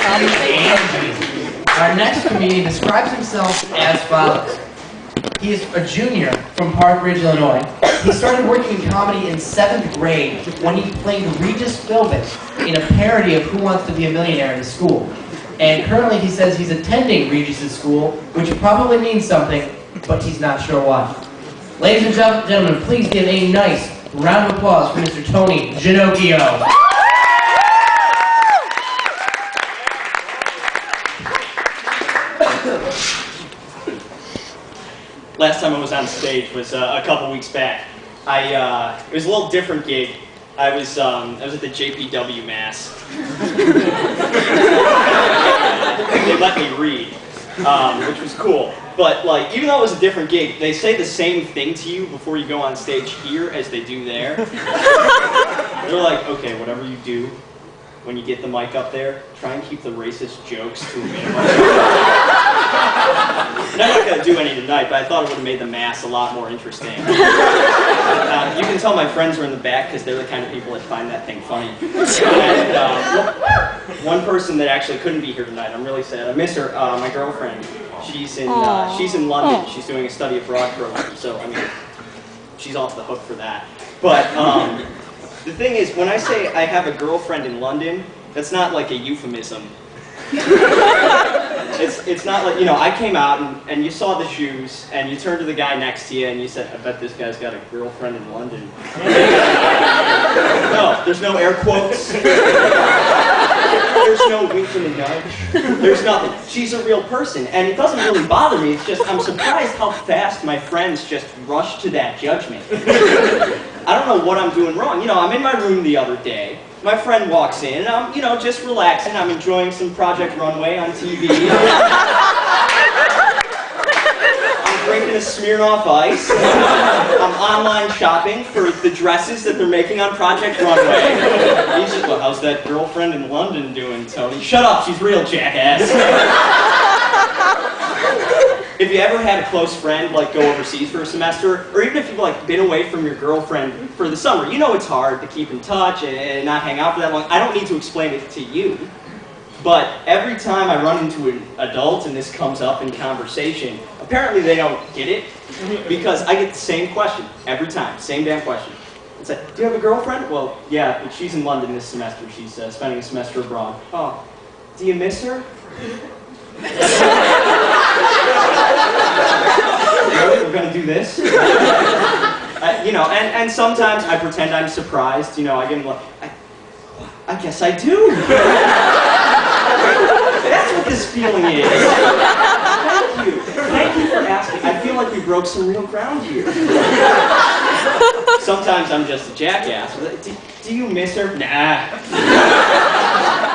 Andy. Our next comedian describes himself as follows. He is a junior from Park Ridge, Illinois. He started working in comedy in 7th grade when he played Regis Philbin in a parody of Who Wants to Be a Millionaire in his school. And currently he says he's attending Regis's school, which probably means something, but he's not sure why. Ladies and gentlemen, please give a nice round of applause for Mr. Tony Ginocchio. Last time I was on stage was a couple weeks back. It was a little different gig. I was at the JPW Mass. They let me read, which was cool. But like, even though it was a different gig, they say the same thing to you before you go on stage here as they do there. They're like, okay, whatever you do, when you get the mic up there, try and keep the racist jokes to a minimum. I'm not going to do any tonight, but I thought it would have made the Mass a lot more interesting. You can tell my friends are in the back because they're the kind of people that find that thing funny. And one person that actually couldn't be here tonight, I'm really sad. I miss her, my girlfriend. She's in London. She's doing a study abroad program, so I mean, she's off the hook for that. But the thing is, when I say I have a girlfriend in London, that's not like a euphemism. It's not like, you know, I came out and you saw the shoes and you turned to the guy next to you and you said, I bet this guy's got a girlfriend in London. No, there's no air quotes. There's no wink and a nudge. There's nothing. She's a real person, and it doesn't really bother me. It's just I'm surprised how fast my friends just rush to that judgment. I don't know what I'm doing wrong. You know, I'm in my room the other day. My friend walks in, and I'm, you know, just relaxing. I'm enjoying some Project Runway on TV. I'm drinking a Smirnoff Ice. I'm online shopping for the dresses that they're making on Project Runway. He's just, well, how's that girlfriend in London doing, Tony? Shut up, she's real, jackass. If you ever had a close friend, like, go overseas for a semester, or even if you've, like, been away from your girlfriend for the summer, you know it's hard to keep in touch and not hang out for that long. I don't need to explain it to you, but every time I run into an adult and this comes up in conversation, apparently they don't get it, because I get the same question every time, same damn question. It's like, do you have a girlfriend? Well, yeah, but she's in London this semester. She's spending a semester abroad. Oh, do you miss her? We're gonna do this? You know, and sometimes I pretend I'm surprised, you know, I give them like, I guess I do. That's what this feeling is. Thank you. Thank you for asking. I feel like we broke some real ground here. Sometimes I'm just a jackass. Do you miss her? Nah.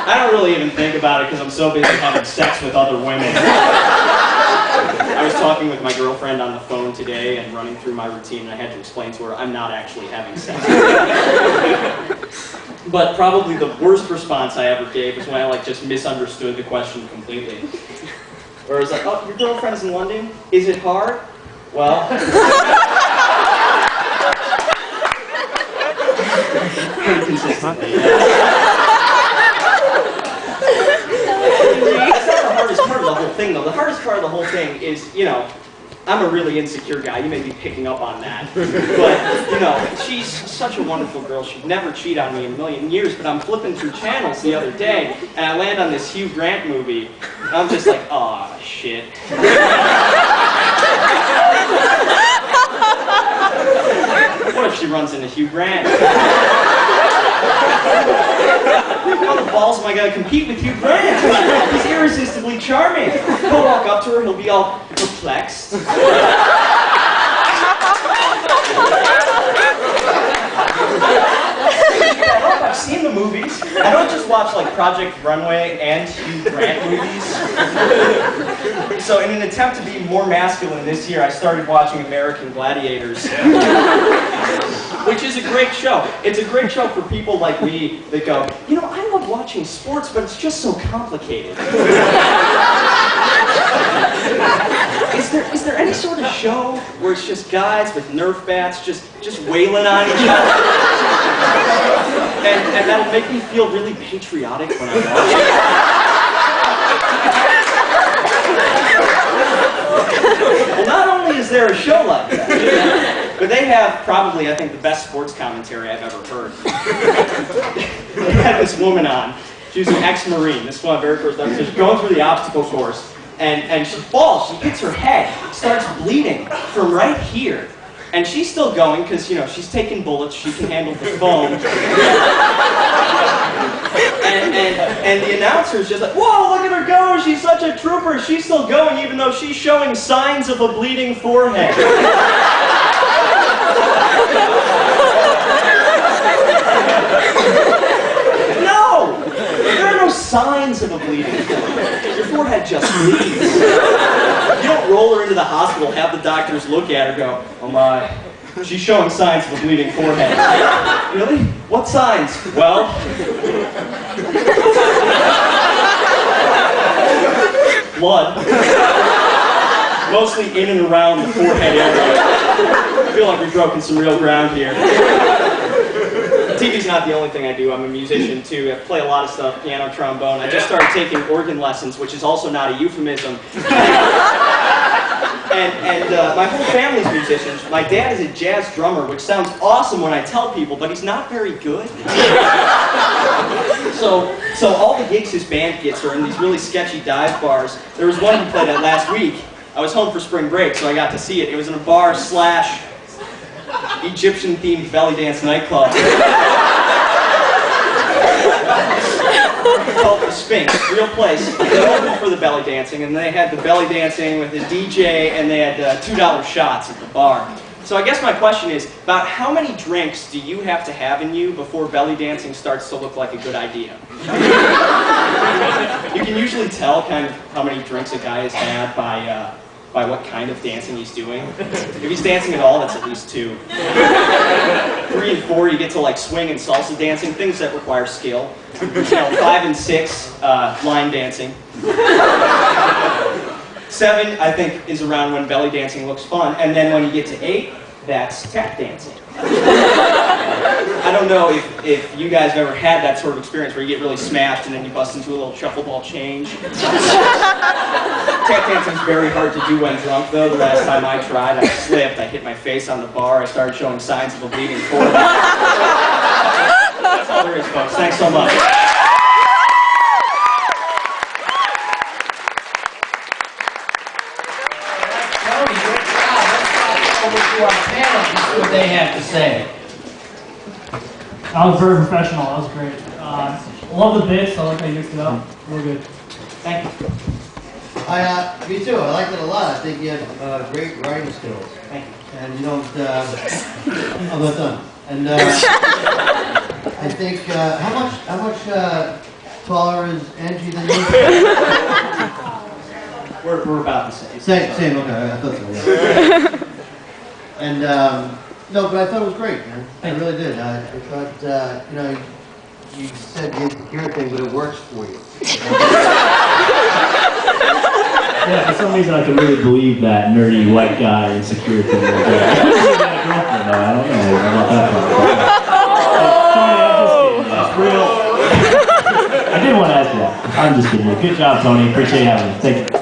I don't really even think about it because I'm so busy having sex with other women. I was talking with my girlfriend on the phone today and running through my routine, and I had to explain to her I'm not actually having sex. But probably the worst response I ever gave was when I just misunderstood the question completely. Where it was like, oh, your girlfriend's in London? Is it hard? Well... pretty consistently. That's not the hardest part of the whole thing, though. The hardest part of the whole thing is, you know, I'm a really insecure guy. You may be picking up on that. But, you know, she's such a wonderful girl. She'd never cheat on me in a million years. But I'm flipping through channels the other day, and I land on this Hugh Grant movie. And I'm just like, aw, shit. What if she runs into Hugh Grant? How the balls am I going to compete with Hugh Grant? He's irresistibly charming. He'll walk up to her, he'll be all perplexed. I've seen the movies. I don't just watch Project Runway and Hugh Grant movies. So in an attempt to be more masculine this year, I started watching American Gladiators. Which is a great show. It's a great show for people like me that go, you know, I love watching sports, but it's just so complicated. Is there any sort of show where it's just guys with Nerf bats just wailing on each other? And that'll make me feel really patriotic when I'm watching it? there a show like that? But they have probably, I think, the best sports commentary I've ever heard. They had this woman on. She was an ex-Marine. This is one of the very first episodes. She's going through the obstacle course, and she falls. She hits her head, starts bleeding from right here. And she's still going because, you know, she's taking bullets. She can handle the foam. And the announcer's just like, whoa, look at her go. She's such a trooper. She's still going even though she's showing signs of a bleeding forehead. No! There are no signs of a bleeding forehead. Your forehead just bleeds. You don't roll her into the hospital, have the doctors look at her, go, oh my, she's showing signs of a bleeding forehead. Really? What signs? Well, blood. Mostly in and around the forehead area. I feel like we've broken some real ground here. TV's not the only thing I do. I'm a musician too. I play a lot of stuff, piano, trombone. I just started taking organ lessons, which is also not a euphemism. And my whole family's musicians. My dad is a jazz drummer, which sounds awesome when I tell people, but he's not very good. So all the gigs his band gets are in these really sketchy dive bars. There was one he played at last week. I was home for spring break, so I got to see it. It was in a bar / Egyptian-themed belly dance nightclub. It's called the Sphinx, real place. They opened for the belly dancing, and they had the belly dancing with the DJ, and they had $2 shots at the bar. So I guess my question is, about how many drinks do you have to have in you before belly dancing starts to look like a good idea? You can usually tell kind of how many drinks a guy has had by what kind of dancing he's doing. If he's dancing at all, that's at least 2. 3 and 4, you get to like swing and salsa dancing, things that require skill. 5 and 6, line dancing. 7, I think, is around when belly dancing looks fun. And then when you get to 8, that's tap dancing. I don't know if you guys have ever had that sort of experience where you get really smashed and then you bust into a little shuffle ball change. Tap dancing is very hard to do when drunk, though. The last time I tried, I slipped. I hit my face on the bar. I started showing signs of a bleeding forehead. That's all there is, folks. Thanks so much. Tony, good job. Let's talk over to our panel and see what they have to say. That was very professional. That was great. Love the bits. I like how you mixed it up. Real good. Thank you. Me too. I liked it a lot. I think you have great writing skills. Thank you. And you don't, I'm not done. And I think, how much taller is Angie than you? We're about the same. Same, okay, I thought so, yeah. And, no, but I thought it was great, man. I really did. I thought, you know, you said the insecure thing, but it works for you. Yeah, for some reason I can really believe that nerdy white guy insecure thing. I don't know about that part. Tony, I'm just kidding. That's real. I did want to ask you that. I'm just kidding. Good job, Tony. Appreciate having me. Thank you.